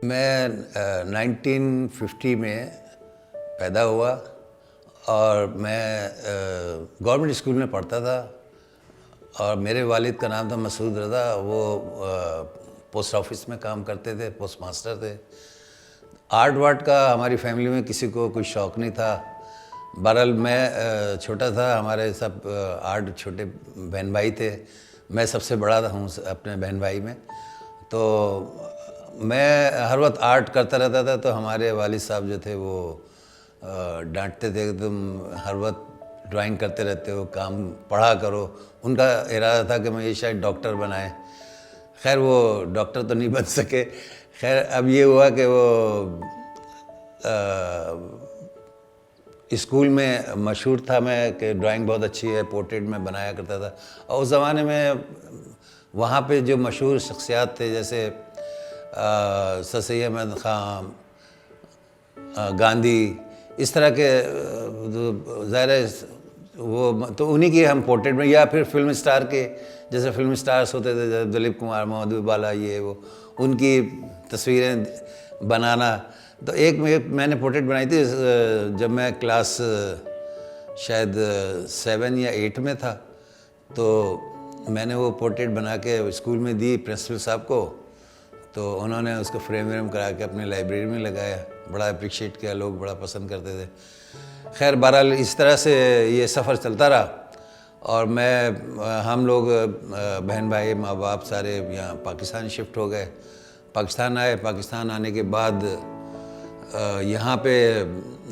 मैं 1950 में पैदा हुआ और मैं गवर्नमेंट स्कूल में पढ़ता था और मेरे वालिद का नाम था मसूद रज़ा। वो पोस्ट ऑफिस में काम करते थे, पोस्ट मास्टर थे। आर्ट वार्ट का हमारी फैमिली में किसी को कोई शौक़ नहीं था। बहरहाल मैं छोटा था, हमारे सब आठ छोटे बहन भाई थे, मैं सबसे बड़ा हूँ अपने बहन भाई में। तो मैं हर वक्त आर्ट करता रहता था, तो हमारे वालिद साहब जो थे वो डांटते थे कि तुम हर वक्त ड्राइंग करते रहते हो, काम पढ़ा करो। उनका इरादा था कि मैं ये शायद डॉक्टर बनाए। खैर वो डॉक्टर तो नहीं बन सके। खैर अब ये हुआ कि वो स्कूल में मशहूर था मैं कि ड्राइंग बहुत अच्छी है, पोर्ट्रेट में बनाया करता था। और उस ज़माने में वहाँ पे जो मशहूर शख्सियात थे जैसे सर सैयद अहमद ख़ान, गांधी, इस तरह के ज़ाहिर है वो तो उन्हीं की हम पोर्ट्रेट में, या फिर फिल्म स्टार के जैसे फिल्म स्टार्स होते थे जैसे दिलीप कुमार, मोहम्मद बाला, ये वो उनकी तस्वीरें बनाना। तो एक मैंने पोर्ट्रेट बनाई थी जब मैं क्लास शायद 7 या 8 में था। तो मैंने वो पोर्ट्रेट बना के स्कूल में दी प्रिंसिपल साहब को, तो उन्होंने उसको फ्रेम व्रेम करा के अपनी लाइब्रेरी में लगाया। बड़ा अप्रिशिएट किया, लोग बड़ा पसंद करते थे। खैर बहरहाल इस तरह से ये सफ़र चलता रहा और हम लोग बहन भाई माँ बाप सारे यहाँ पाकिस्तान शिफ्ट हो गए। पाकिस्तान आए। पाकिस्तान आने के बाद यहाँ पे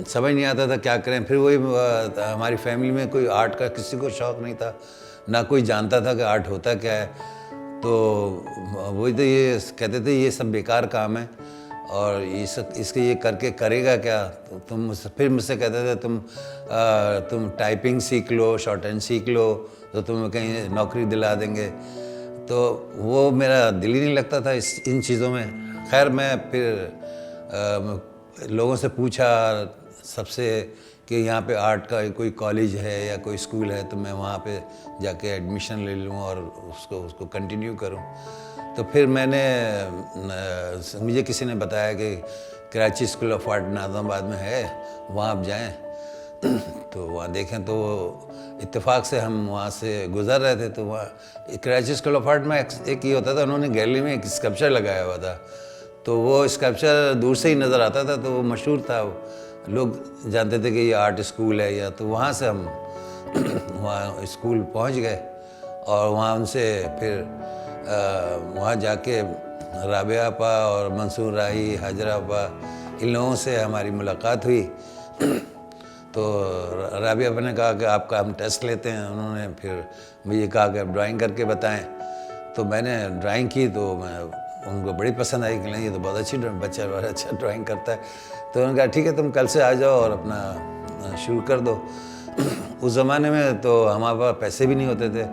समझ नहीं आता था क्या करें। फिर वही हमारी फैमिली में कोई आर्ट का किसी को शौक़ नहीं था, ना कोई जानता था कि आर्ट होता क्या है। तो वही तो ये कहते थे ये सब बेकार काम है और ये सब इसके ये करके करेगा क्या। तो फिर मुझसे कहते थे तुम टाइपिंग सीख लो, शॉर्ट हैंड सीख लो, तो तुम्हें कहीं नौकरी दिला देंगे। तो वो मेरा दिल ही नहीं लगता था इन चीज़ों में। खैर मैं फिर लोगों से पूछा सबसे कि यहाँ पे आर्ट का कोई कॉलेज है या कोई स्कूल है, तो मैं वहाँ पे जाके एडमिशन ले लूँ और उसको कंटिन्यू करूँ। तो फिर मुझे किसी ने बताया कि Karachi school of art Nazimabad में है, वहाँ आप जाएं। तो वहाँ देखें तो इत्तेफाक से हम वहाँ से गुज़र रहे थे। तो वहाँ कराची स्कूल ऑफ आर्ट में एक ये होता था, उन्होंने गैलरी में एक स्कल्पचर लगाया हुआ था। तो वो स्कल्पचर दूर से ही नज़र आता था, तो वो मशहूर था, लोग जानते थे कि ये आर्ट स्कूल है। या तो वहाँ से हम वहाँ स्कूल पहुँच गए और वहाँ उनसे फिर वहाँ जाके राबिया आपा और मंसूर राही, हाजरा आपा, इन लोगों से हमारी मुलाकात हुई। तो राबिया आपा ने कहा कि आपका हम टेस्ट लेते हैं। उन्होंने फिर मुझे कहा कि आप ड्राइंग करके बताएं। तो मैंने ड्राइंग की, तो उनको बड़ी पसंद आई कि नहीं ये तो बहुत अच्छी बच्चा बड़ा अच्छा ड्राइंग करता है। तो उन्होंने कहा ठीक है तुम कल से आ जाओ और अपना शुरू कर दो। उस ज़माने में तो हमारे पास पैसे भी नहीं होते थे।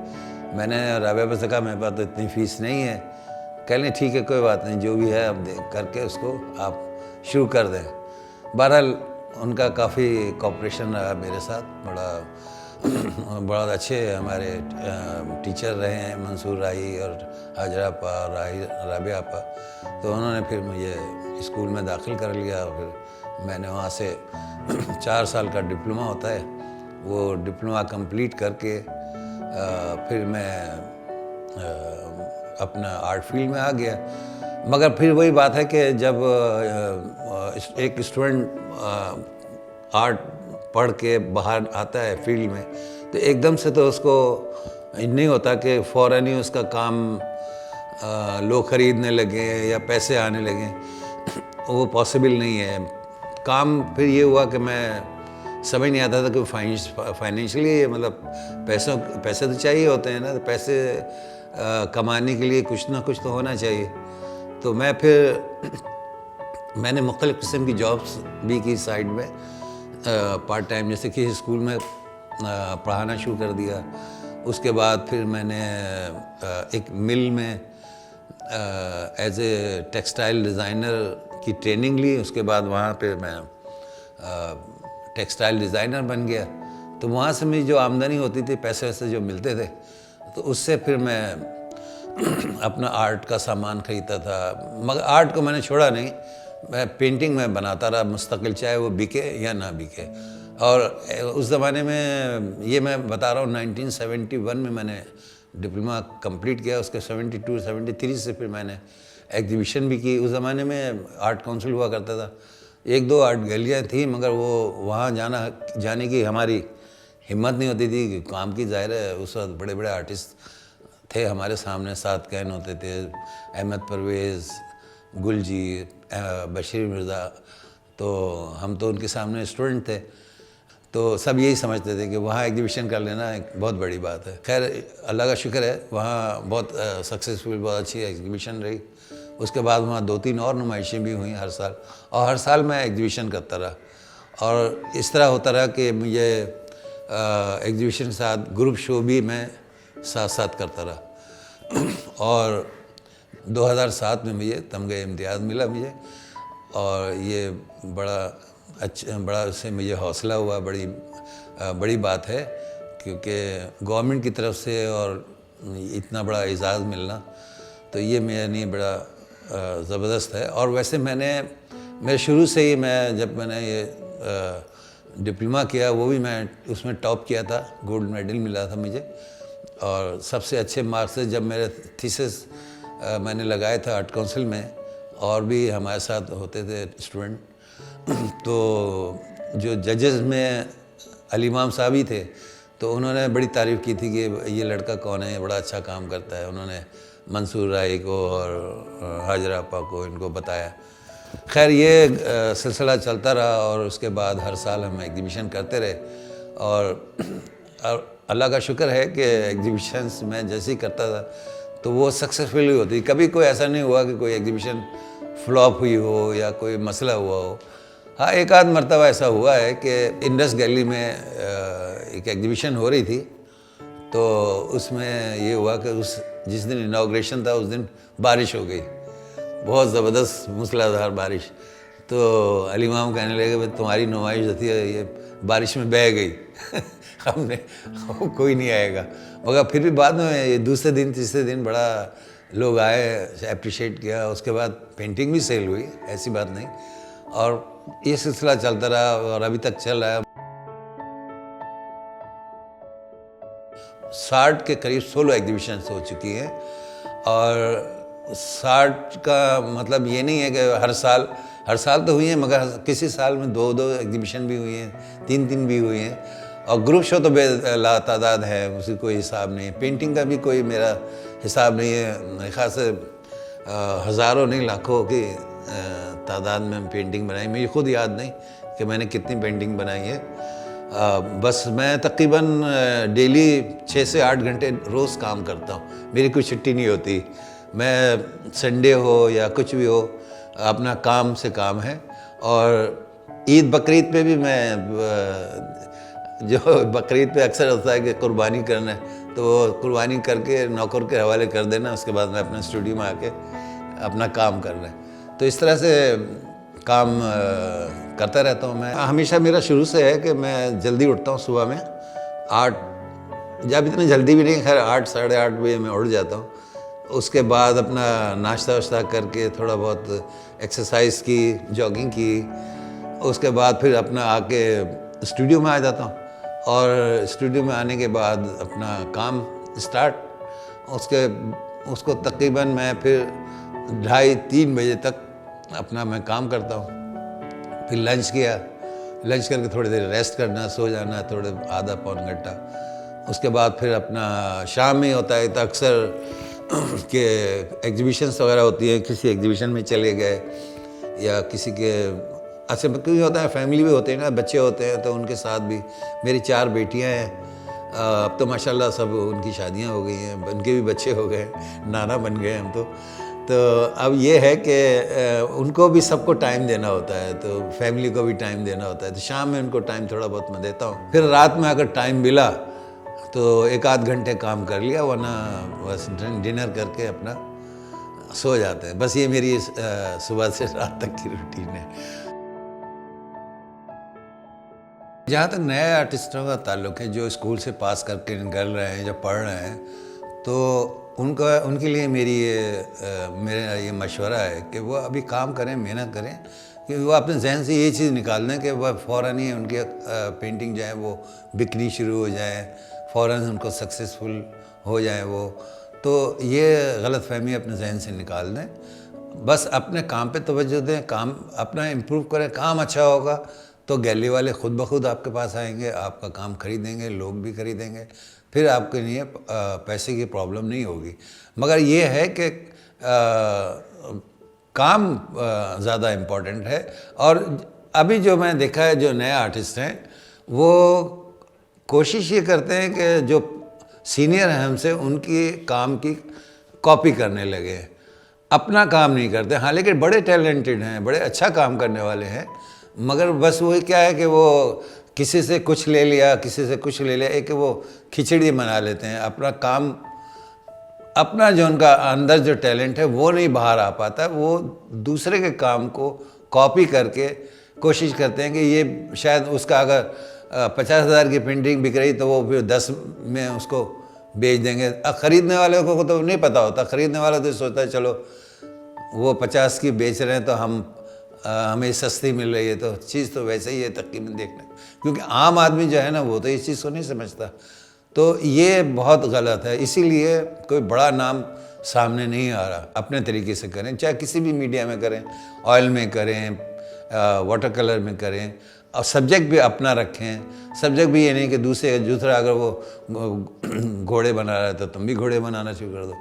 मैंने राबिया से कहा मेरे पास तो इतनी फ़ीस नहीं है। कह लें ठीक है कोई बात नहीं, जो भी है अब करके उसको आप शुरू कर दें। बहरहाल उनका काफ़ी कोऑपरेशन रहा मेरे साथ, बड़ा अच्छे हमारे टीचर रहे हैं मंसूर राही और हाजरा आपा और राबिया आपा। तो उन्होंने फिर मुझे स्कूल में दाखिल कर लिया। फिर मैंने वहाँ से 4 साल का डिप्लोमा होता है, वो डिप्लोमा कंप्लीट करके फिर मैं अपना आर्ट फील्ड में आ गया। मगर फिर वही बात है कि जब एक स्टूडेंट आर्ट पढ़ के बाहर आता है फील्ड में, तो एकदम से तो उसको नहीं होता कि फ़ौरन ही उसका काम लोग ख़रीदने लगे या पैसे आने लगे। वो पॉसिबल नहीं है काम। फिर ये हुआ कि मैं समझ नहीं आता था कि फाइनेंशियली मतलब पैसे तो चाहिए होते हैं ना, तो पैसे कमाने के लिए कुछ ना कुछ तो होना चाहिए। तो मैंने मुख्तलिफ़ किस्म की जॉब्स भी की साइड में पार्ट टाइम, जैसे कि स्कूल में पढ़ाना शुरू कर दिया। उसके बाद फिर मैंने एक मिल में एज ए टेक्सटाइल डिज़ाइनर की ट्रेनिंग ली। उसके बाद वहाँ पे मैं टेक्सटाइल डिज़ाइनर बन गया। तो वहाँ से मेरी जो आमदनी होती थी, पैसे वैसे जो मिलते थे, तो उससे फिर मैं अपना आर्ट का सामान खरीदता था, मगर आर्ट को मैंने छोड़ा नहीं, मैं पेंटिंग में बनाता रहा मुस्तकिल, चाहे वो बिके या ना बिके। और उस ज़माने में, ये मैं बता रहा हूँ 1971 में मैंने डिप्लोमा कंप्लीट किया, उसके 72 73 से फिर मैंने एग्जीबिशन भी की। उस ज़माने में आर्ट काउंसिल हुआ करता था, एक दो आर्ट गैलरियाँ थी, मगर वो वहाँ जाने की हमारी हिम्मत नहीं होती थी कि काम की। ज़ाहिर है उस वक्त बड़े बड़े आर्टिस्ट थे हमारे सामने, सात कैन होते थे, अहमद परवेज़, गुलजी, बशीर मिर्ज़ा, तो हम तो उनके सामने स्टूडेंट थे। तो सब यही समझते थे कि वहाँ एग्जीबिशन कर लेना एक बहुत बड़ी बात है। खैर अल्लाह का शुक्र है, वहाँ बहुत सक्सेसफुल, बहुत अच्छी एग्जीबिशन रही। उसके बाद वहाँ 2-3 और नुमाइशें भी हुई हर साल, और हर साल मैं एग्जीबिशन करता रहा। और इस तरह होता रहा कि मुझे एग्जीबिशन के साथ ग्रुप शो भी मैं साथ साथ करता रहा। और 2007 में मुझे तमगे इम्तियाज़ मिला मुझे, और ये बड़ा अच्छा, बड़ा उससे मुझे हौसला हुआ, बड़ी बात है, क्योंकि गवर्नमेंट की तरफ से और इतना बड़ा एजाज़ मिलना, तो ये मेरे लिए बड़ा ज़बरदस्त है। और वैसे मेरे शुरू से ही, जब मैंने ये डिप्लोमा किया, वो भी मैं उसमें टॉप किया था, गोल्ड मेडल मिला था मुझे। और सबसे अच्छे मार्क्स से जब मेरे थीसिस मैंने लगाया था आर्ट काउंसिल में, और भी हमारे साथ होते थे स्टूडेंट, तो जो जजेस में अली इमाम साहब ही थे, तो उन्होंने बड़ी तारीफ़ की थी कि ये लड़का कौन है, बड़ा अच्छा काम करता है। उन्होंने मंसूर राय को और हाजरा आपा को इनको बताया। खैर ये सिलसिला चलता रहा, और उसके बाद हर साल हम एग्जीबिशन करते रहे। और अल्लाह का शुक्र है कि एग्जीबिशंस में जैसे ही करता था तो वो सक्सेसफुल ही होती। कभी कोई ऐसा नहीं हुआ कि कोई एग्जीबिशन फ्लॉप हुई हो या कोई मसला हुआ हो। हाँ, एक आध मरतबा ऐसा हुआ है कि इंडस गैलरी में एक एग्जीबिशन हो रही थी, तो उसमें ये हुआ कि जिस दिन इनाग्रेशन था उस दिन बारिश हो गई, बहुत ज़बरदस्त मूसलाधार बारिश। तो अली इमाम कहने लगे, भाई तुम्हारी नुमाइश जो थी ये बारिश में बह गई। हमने कोई नहीं आएगा, मगर फिर भी बाद में ये दूसरे दिन तीसरे दिन बड़ा लोग आए, अप्रिशिएट किया। उसके बाद पेंटिंग भी सेल हुई, ऐसी बात नहीं। और ये सिलसिला चलता रहा और अभी तक चल रहा है। 60 के करीब 16 एग्जीबिशन हो चुकी हैं। और 60 का मतलब ये नहीं है कि हर साल तो हुई हैं, मगर किसी साल में 2-2 एग्जीबिशन भी हुई हैं, 3-3 भी हुई हैं। और ग्रुप शो तो बेतादाद है, उसकी कोई हिसाब नहीं है। पेंटिंग का भी कोई मेरा हिसाब नहीं है, मेरे ख्याल से हज़ारों नहीं लाखों की तादाद में पेंटिंग बनाई। मुझे खुद याद नहीं कि मैंने कितनी पेंटिंग बनाई है। बस मैं तकरीबन डेली 6 से 8 घंटे रोज़ काम करता हूँ, मेरी कोई छुट्टी नहीं होती। मैं संडे हो या कुछ भी हो, अपना काम से काम है। और ईद बकरीद पे भी मैं जो बकरीद पे अक्सर होता है कि कुर्बानी करना है, तो वो कुर्बानी करके नौकर के हवाले कर देना, उसके बाद मैं अपने स्टूडियो में आके अपना काम करना है। तो इस तरह से काम करता रहता हूँ। मैं हमेशा, मेरा शुरू से है कि मैं जल्दी उठता हूँ सुबह में 8, जब इतनी जल्दी भी नहीं, खैर 8 साढ़े 8 बजे मैं उठ जाता हूँ। उसके बाद अपना नाश्ता वाश्ता करके थोड़ा बहुत एक्सरसाइज की, जॉगिंग की, उसके बाद फिर अपना आके स्टूडियो में आ जाता हूँ। और स्टूडियो में आने के बाद अपना काम स्टार्ट, उसको तकरीबन मैं फिर 2:30-3 बजे तक अपना मैं काम करता हूँ। फिर लंच किया, लंच करके थोड़ी देर रेस्ट करना, सो जाना थोड़े आधा पौन घंटा। उसके बाद फिर अपना शाम में होता है तो अक्सर के एग्जीबिशंस वगैरह होती हैं, किसी एग्जीबिशन में चले गए या किसी के अच्छा क्योंकि होता है, फैमिली भी होते हैं ना, बच्चे होते हैं, तो उनके साथ भी। मेरी 4 बेटियां हैं, अब तो माशाल्लाह सब उनकी शादियां हो गई हैं, उनके भी बच्चे हो गए, नाना बन गए हम तो अब ये है कि उनको भी सबको टाइम देना होता है, तो फैमिली को भी टाइम देना होता है। तो शाम में उनको टाइम थोड़ा बहुत मैं देता हूँ। फिर रात में अगर टाइम मिला तो 1-8 घंटे काम कर लिया, वरना बस डिनर करके अपना सो जाते हैं। बस ये मेरी सुबह से रात तक की रूटीन है। जहाँ तक नए आर्टिस्टों का ताल्लुक़ है, जो स्कूल से पास करके निकल रहे हैं या पढ़ रहे हैं, तो उनका उनके लिए मेरा ये मशवरा है कि वो अभी काम करें, मेहनत करें, कि वो अपने जहन से ये चीज़ निकाल दें कि वह फ़ौरन ही उनकी पेंटिंग जो है वो बिकनी शुरू हो जाए, फ़ौरन उनको सक्सेसफुल हो जाए वो। तो ये गलतफ़हमी अपने जहन से निकाल दें, बस अपने काम पे तवज्जो दें, काम अपना इम्प्रूव करें। काम अच्छा होगा तो गैलरी वाले खुद ब खुद आपके पास आएंगे, आपका काम खरीदेंगे, लोग भी खरीदेंगे, फिर आपके लिए पैसे की प्रॉब्लम नहीं होगी। मगर ये है कि काम ज़्यादा इम्पोर्टेंट है। और अभी जो मैंने देखा है, जो नए आर्टिस्ट हैं वो कोशिश ये करते हैं कि जो सीनियर हैं हमसे, उनकी काम की कॉपी करने लगे, अपना काम नहीं करते। हाँ, लेकिन बड़े टैलेंटेड हैं, बड़े अच्छा काम करने वाले हैं, मगर बस वही क्या है कि वो किसी से कुछ ले लिया, किसी से कुछ ले लिया, एक वो खिचड़ी बना लेते हैं। अपना काम, अपना जो उनका अंदर जो टैलेंट है वो नहीं बाहर आ पाता, वो दूसरे के काम को कॉपी करके कोशिश करते हैं कि ये शायद उसका अगर 50,000 की पेंटिंग बिक रही तो वो फिर 10 में उसको बेच देंगे। अब ख़रीदने वाले को तो नहीं पता होता, ख़रीदने वाला तो सोचता है चलो वो 50 की बेच रहे हैं तो हमें सस्ती मिल रही है, तो चीज़ तो वैसे ही है तकरीबन देखने। क्योंकि आम आदमी जो है ना, वो तो इस चीज़ को नहीं समझता। तो ये बहुत गलत है, इसीलिए कोई बड़ा नाम सामने नहीं आ रहा। अपने तरीके से करें, चाहे किसी भी मीडिया में करें, ऑयल में करें, वाटर कलर में करें, और सब्जेक्ट भी अपना रखें। सब्जेक्ट भी ये नहीं कि दूसरा अगर वो घोड़े बना रहा है तो तुम भी घोड़े बनाना शुरू कर दो,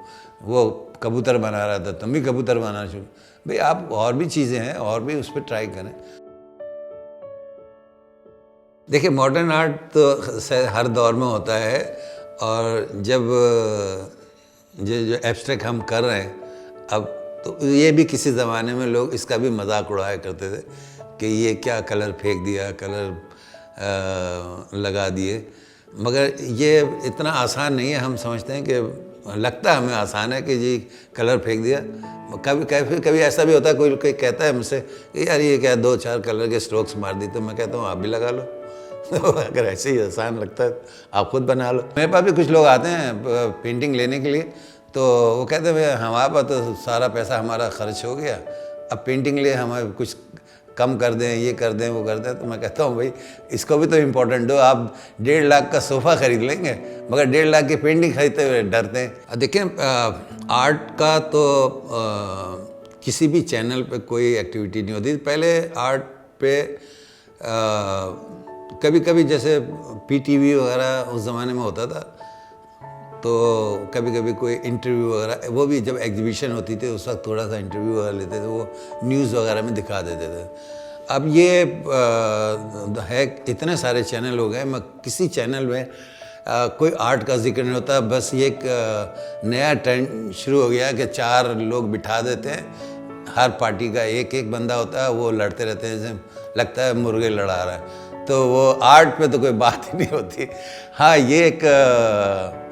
वो कबूतर बना रहा था तुम भी कबूतर बनाना शुरू। भाई आप और भी चीज़ें हैं, और भी उस पर ट्राई करें। देखिए, मॉडर्न आर्ट तो हर दौर में होता है, और जब जो एब्स्ट्रैक्ट हम कर रहे हैं अब, तो ये भी किसी ज़माने में लोग इसका भी मजाक उड़ाया करते थे कि ये क्या कलर फेंक दिया, कलर लगा दिए। मगर ये इतना आसान नहीं है। हम समझते हैं कि लगता है हमें आसान है कि जी कलर फेंक दिया। कभी ऐसा भी होता है, कोई कहता है मुझसे कि यार ये क्या 2-4 कलर के स्ट्रोक्स मार दी, तो मैं कहता हूँ आप भी लगा लो। तो अगर ऐसे ही आसान लगता है आप खुद बना लो। मेरे पास भी कुछ लोग आते हैं पेंटिंग लेने के लिए, तो वो कहते हैं हमारे पास तो सारा पैसा हमारा खर्च हो गया, अब पेंटिंग लिए हमें कुछ कम कर दें, ये कर दें, वो कर दें। तो मैं कहता हूँ भाई इसको भी तो इम्पोर्टेंट हो। आप 1.5 लाख का सोफ़ा खरीद लेंगे, मगर 1.5 लाख की पेंटिंग खरीदते हुए डरते हैं। देखिए, आर्ट का तो किसी भी चैनल पे कोई एक्टिविटी नहीं होती। पहले आर्ट पे कभी कभी जैसे PTV वगैरह उस ज़माने में होता था, तो कभी कभी कोई इंटरव्यू वगैरह, वो भी जब एग्जीबिशन होती थी उस वक्त थोड़ा सा इंटरव्यू वगैरह लेते थे, वो न्यूज़ वगैरह में दिखा देते थे। अब ये है, इतने सारे चैनल हो गए, मैं किसी चैनल में कोई आर्ट का जिक्र नहीं होता। बस ये एक नया ट्रेंड शुरू हो गया कि 4 लोग बिठा देते हैं, हर पार्टी का एक बंदा होता है, वो लड़ते रहते हैं, जैसे लगता है मुर्गे लड़ा रहा है। तो वो आर्ट पे तो कोई बात ही नहीं होती। हाँ, ये एक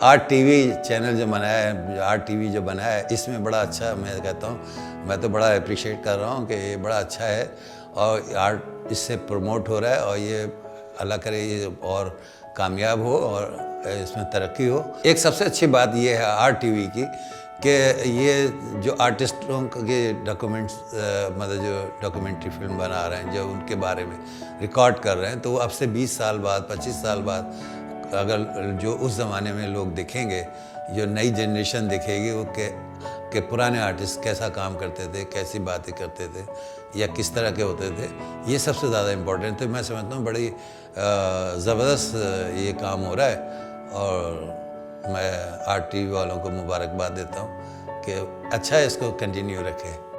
आर्ट TV चैनल जो बनाया है, आर्ट TV जो बनाया है, इसमें बड़ा अच्छा, मैं कहता हूँ, मैं तो बड़ा अप्रिशिएट कर रहा हूँ कि ये बड़ा अच्छा है और आर्ट इससे प्रमोट हो रहा है, और ये अल्लाह करे ये और कामयाब हो और इसमें तरक्की हो। एक सबसे अच्छी बात ये है आर्ट TV की कि ये जो आर्टिस्टों के डॉक्यूमेंट्स, मतलब जो डॉक्यूमेंट्री फिल्म बना रहे हैं, जो उनके बारे में रिकॉर्ड कर रहे हैं, तो वो अब से 20 साल बाद, 25 साल बाद अगर जो उस ज़माने में लोग देखेंगे, जो नई जनरेशन देखेगी, वो कि पुराने आर्टिस्ट कैसा काम करते थे, कैसी बातें करते थे, या किस तरह के होते थे, ये सबसे ज़्यादा इम्पोर्टेंट। तो मैं समझता हूँ बड़ी ज़बरदस्त ये काम हो रहा है, और मैं आर्ट TV वालों को मुबारकबाद देता हूँ कि अच्छा है, इसको कंटिन्यू रखें।